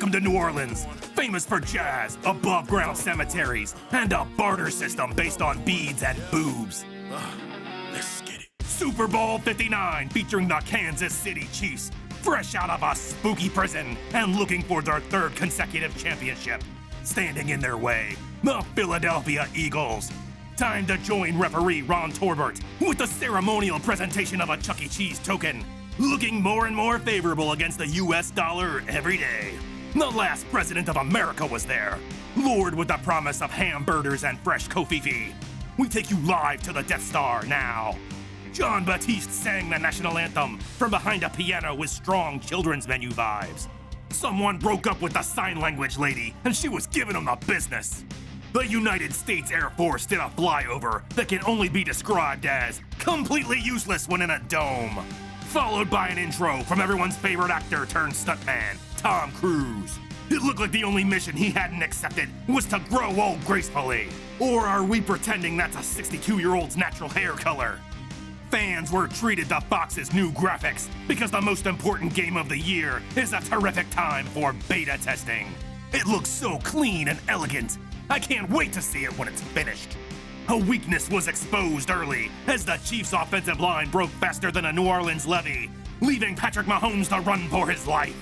Welcome to New Orleans, famous for jazz, above-ground cemeteries, and a barter system based on beads and boobs. Let's get it. Super Bowl 59 featuring the Kansas City Chiefs, fresh out of a spooky prison and looking for their third consecutive championship. Standing in their way, the Philadelphia Eagles. Time to join referee Ron Torbert with the ceremonial presentation of a Chuck E. Cheese token, looking more and more favorable against the US dollar every day. The last president of America was there, lured with the promise of hamburgers and fresh kofifi. We take you live to the Death Star now. John Batiste sang the national anthem from behind a piano with strong children's menu vibes. Someone broke up with the sign language lady, and she was giving them the business. The United States Air Force did a flyover that can only be described as completely useless when in a dome. Followed by an intro from everyone's favorite actor turned stuntman, Tom Cruise. It looked like the only mission he hadn't accepted was to grow old gracefully. Or are we pretending that's a 62-year-old's natural hair color? Fans were treated to Fox's new graphics because the most important game of the year is a terrific time for beta testing. It looks so clean and elegant. I can't wait to see it when it's finished. A weakness was exposed early as the Chiefs' offensive line broke faster than a New Orleans levee, leaving Patrick Mahomes to run for his life.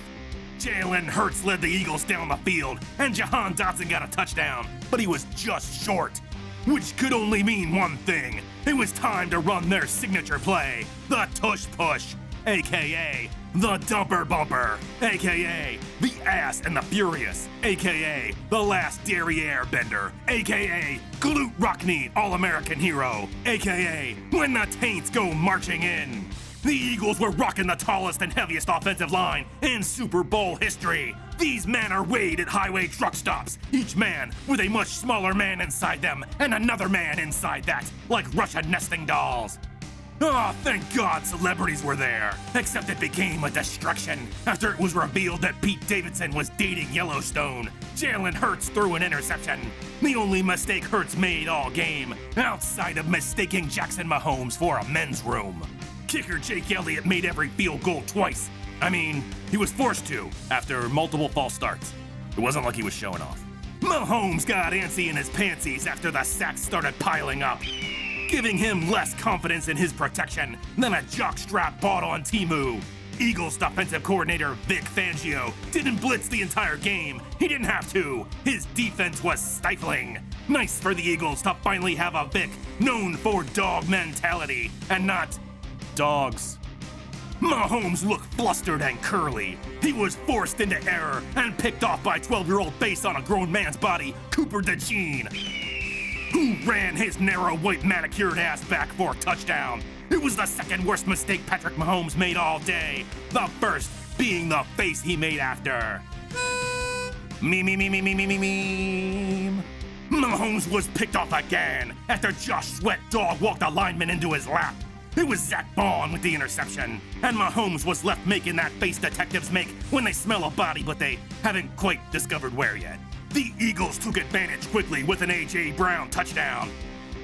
Jalen Hurts led the Eagles down the field, and Jahan Dotson got a touchdown, but he was just short. Which could only mean one thing. It was time to run their signature play, the tush push, aka the dumper bumper, aka the ass and the furious, aka the last derriere bender, aka glute rock knee all-American hero, aka when the taints go marching in. The Eagles were rocking the tallest and heaviest offensive line in Super Bowl history. These men are weighed at highway truck stops, each man with a much smaller man inside them and another man inside that, like Russian nesting dolls. Oh, thank God celebrities were there, except it became a distraction after it was revealed that Pete Davidson was dating Yellowstone. Jalen Hurts threw an interception, the only mistake Hurts made all game, outside of mistaking Jackson Mahomes for a men's room. Kicker Jake Elliott made every field goal twice. I mean, he was forced to after multiple false starts. It wasn't like he was showing off. Mahomes got antsy in his pantsies after the sacks started piling up, giving him less confidence in his protection than a jockstrap bought on Temu. Eagles defensive coordinator Vic Fangio didn't blitz the entire game. He didn't have to. His defense was stifling. Nice for the Eagles to finally have a Vic known for dog mentality and not dogs. Mahomes looked flustered and curly. He was forced into error and picked off by 12-year-old face on a grown man's body, Cooper DeJean, who ran his narrow white manicured ass back for a touchdown. It was the second worst mistake Patrick Mahomes made all day, the first being the face he made after. Meme. Mahomes was picked off again after Josh Sweat dog walked a lineman into his lap. It was Zach Bond with the interception, and Mahomes was left making that face detectives make when they smell a body but they haven't quite discovered where yet. The Eagles took advantage quickly with an A.J. Brown touchdown.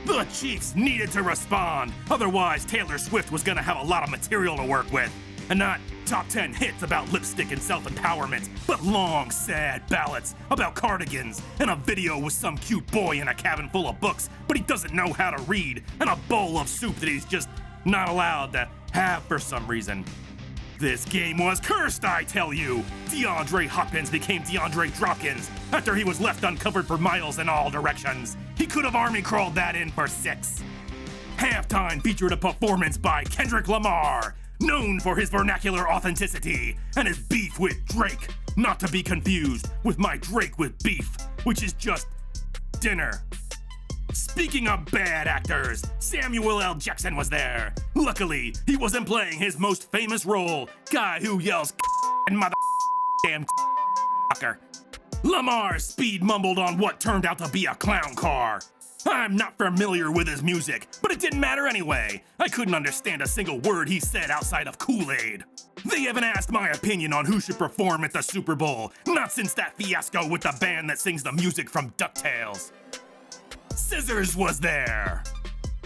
The Chiefs needed to respond, otherwise Taylor Swift was gonna have a lot of material to work with. And not top 10 hits about lipstick and self-empowerment, but long, sad ballads about cardigans and a video with some cute boy in a cabin full of books, but he doesn't know how to read, and a bowl of soup that he's just not allowed to have for some reason. This game was cursed, I tell you! DeAndre Hopkins became DeAndre Dropkins after he was left uncovered for miles in all directions. He could have army crawled that in for 6. Halftime featured a performance by Kendrick Lamar, known for his vernacular authenticity and his beef with Drake, not to be confused with my Drake with beef, which is just dinner. Speaking of bad actors, Samuel L. Jackson was there. Luckily, he wasn't playing his most famous role, guy who yells and mother damn fucker. Lamar speed mumbled on what turned out to be a clown car. I'm not familiar with his music, but it didn't matter anyway. I couldn't understand a single word he said outside of Kool-Aid. They haven't asked my opinion on who should perform at the Super Bowl, not since that fiasco with the band that sings the music from DuckTales. Scissors was there.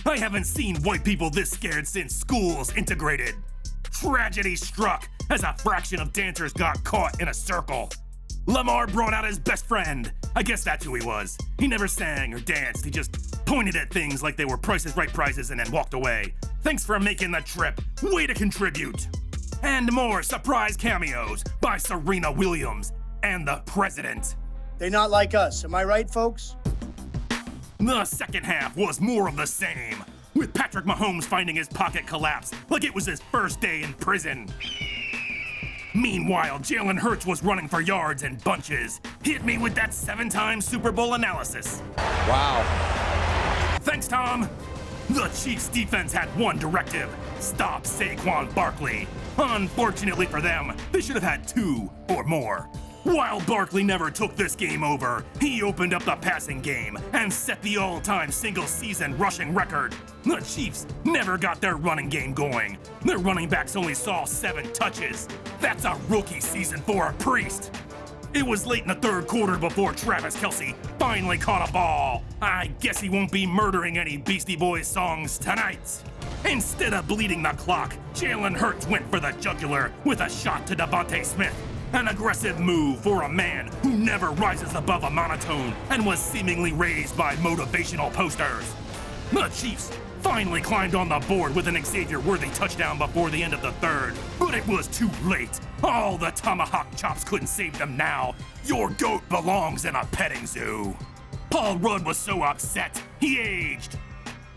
I haven't seen white people this scared since schools integrated. Tragedy struck as a fraction of dancers got caught in a circle. Lamar brought out his best friend. I guess that's who he was. He never sang or danced. He just pointed at things like they were Price is Right prizes and then walked away. Thanks for making the trip. Way to contribute. And more surprise cameos by Serena Williams and the president. They're not like us, am I right, folks? The second half was more of the same, with Patrick Mahomes finding his pocket collapse like it was his first day in prison. Meanwhile, Jalen Hurts was running for yards in bunches. Hit me with that 7-time Super Bowl analysis. Wow. Thanks, Tom. The Chiefs' defense had one directive: stop Saquon Barkley. Unfortunately for them, they should have had 2 or more. While Barkley never took this game over, he opened up the passing game and set the all-time single-season rushing record. The Chiefs never got their running game going. Their running backs only saw 7 touches. That's a rookie season for a priest. It was late in the third quarter before Travis Kelce finally caught a ball. I guess he won't be murdering any Beastie Boys songs tonight. Instead of bleeding the clock, Jalen Hurts went for the jugular with a shot to Devontae Smith. An aggressive move for a man who never rises above a monotone and was seemingly raised by motivational posters. The Chiefs finally climbed on the board with an Xavier-worthy touchdown before the end of the third, but it was too late. All the tomahawk chops couldn't save them now. Your goat belongs in a petting zoo. Paul Rudd was so upset, he aged.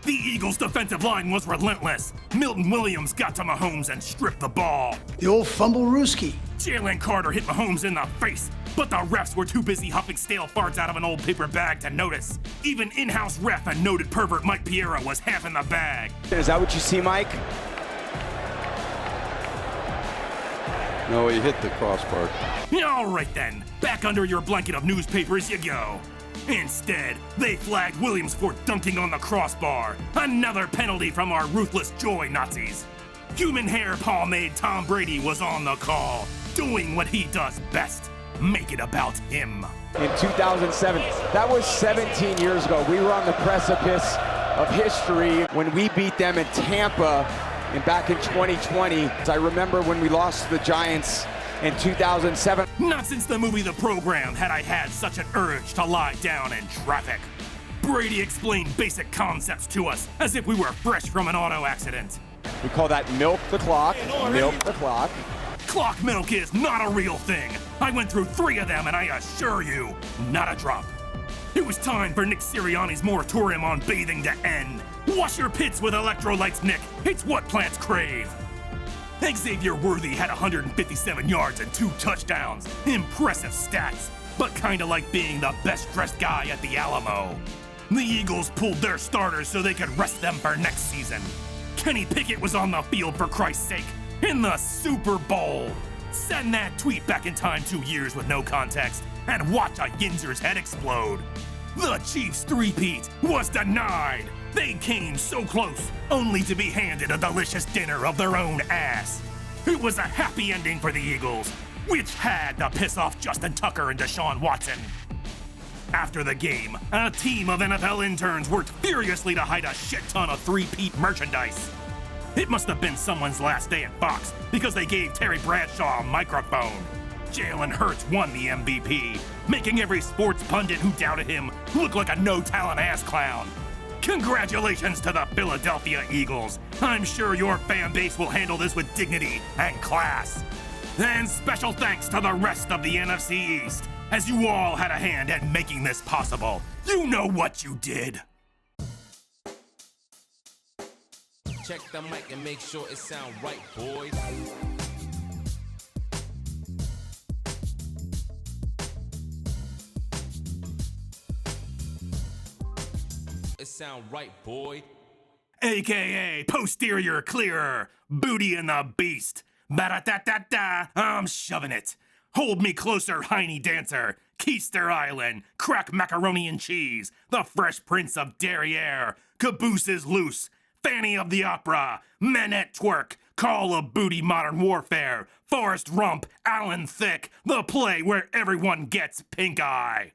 The Eagles' defensive line was relentless. Milton Williams got to Mahomes and stripped the ball. The old fumble-rooski. Jalen Carter hit Mahomes in the face, but the refs were too busy huffing stale farts out of an old paper bag to notice. Even in-house ref and noted pervert Mike Piera was half in the bag. Is that what you see, Mike? No, he hit the crossbar. All right then, back under your blanket of newspapers you go. Instead, they flagged Williams for dunking on the crossbar. Another penalty from our ruthless joy Nazis. Human hair pomade Tom Brady was on the call, doing what he does best: make it about him. In 2007, that was 17 years ago. We were on the precipice of history when we beat them in Tampa back in 2020. I remember when we lost to the Giants in 2007. Not since the movie The Program had I had such an urge to lie down in traffic. Brady explained basic concepts to us as if we were fresh from an auto accident. We call that milk the clock. Milk the clock. Clock milk is not a real thing. I went through 3 of them and I assure you, not a drop. It was time for Nick Sirianni's moratorium on bathing to end. Wash your pits with electrolytes, Nick. It's what plants crave. Xavier Worthy had 157 yards and 2 touchdowns. Impressive stats, but kinda like being the best-dressed guy at the Alamo. The Eagles pulled their starters so they could rest them for next season. Kenny Pickett was on the field, for Christ's sake, in the Super Bowl. Send that tweet back in time 2 years with no context and watch a Yinzer's head explode. The Chiefs' three-peat was denied. They came so close, only to be handed a delicious dinner of their own ass. It was a happy ending for the Eagles, which had to piss off Justin Tucker and Deshaun Watson. After the game, a team of NFL interns worked furiously to hide a shit ton of three-peat merchandise. It must have been someone's last day at Fox, because they gave Terry Bradshaw a microphone. Jalen Hurts won the MVP, making every sports pundit who doubted him look like a no-talent ass clown. Congratulations to the Philadelphia Eagles. I'm sure your fan base will handle this with dignity and class. And special thanks to the rest of the NFC East, as you all had a hand at making this possible. You know what you did. Check the mic and make sure it sound right, boys. It sound right, boy. AKA posterior clearer, Booty and the Beast. Ba-da-da-da-da, I'm shoving it. Hold me closer, Heiny Dancer. Keister Island, crack macaroni and cheese. The Fresh Prince of Derriere. Caboose is loose. Fanny of the Opera. Men at Twerk. Call of Booty Modern Warfare. Forrest Rump, Alan Thicke. The play where everyone gets pink eye.